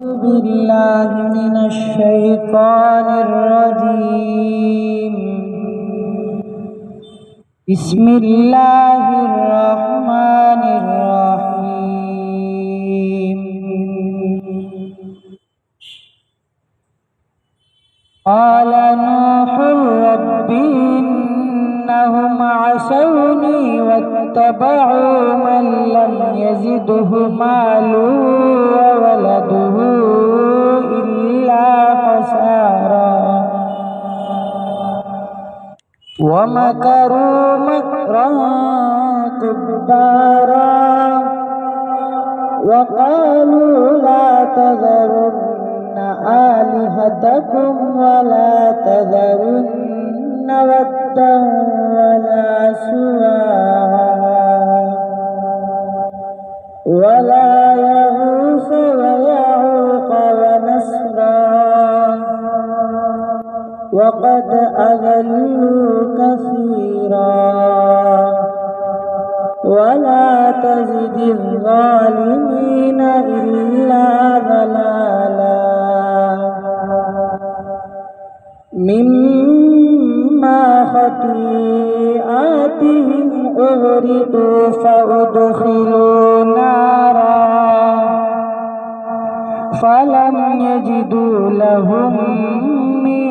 بالله من الشيطان الرجيم. بسم الله الرحمن الرحيم. قال نوح رب إنهم عصوني واتبعوا من لم يزده ماله وولده إلا خسارا ومكروا مكرا كبارا وقالوا لا تذرن آلهتكم ولا تذرن ودا ولا سواعا ولا يغوث ويعوق ونسرا وقد أضلوا كثيرا ولا تزد الظالمين إلا ضلالا مما خطيئاتهم أغرقوا فأدخلوا نارا فلم يجدوا لهم من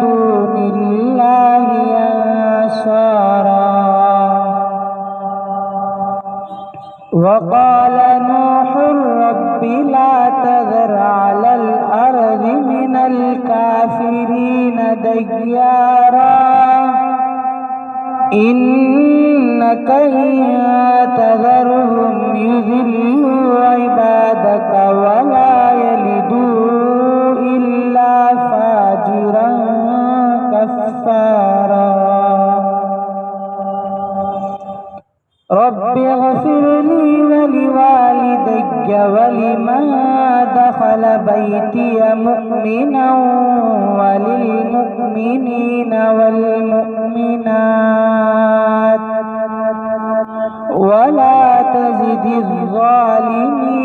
دون الله أنصارا. وقال نوح رب لا تذر على الأرض من الكافرين ديارا إنك إن تذرهم يضلوا عبادك ولا يلدوا إلا فاجرا كفارا. رب اغفر لي ولوالدي ولمن دخل بيتي مؤمنا وللمؤمنين والمؤمنات ولا تزد الظالمين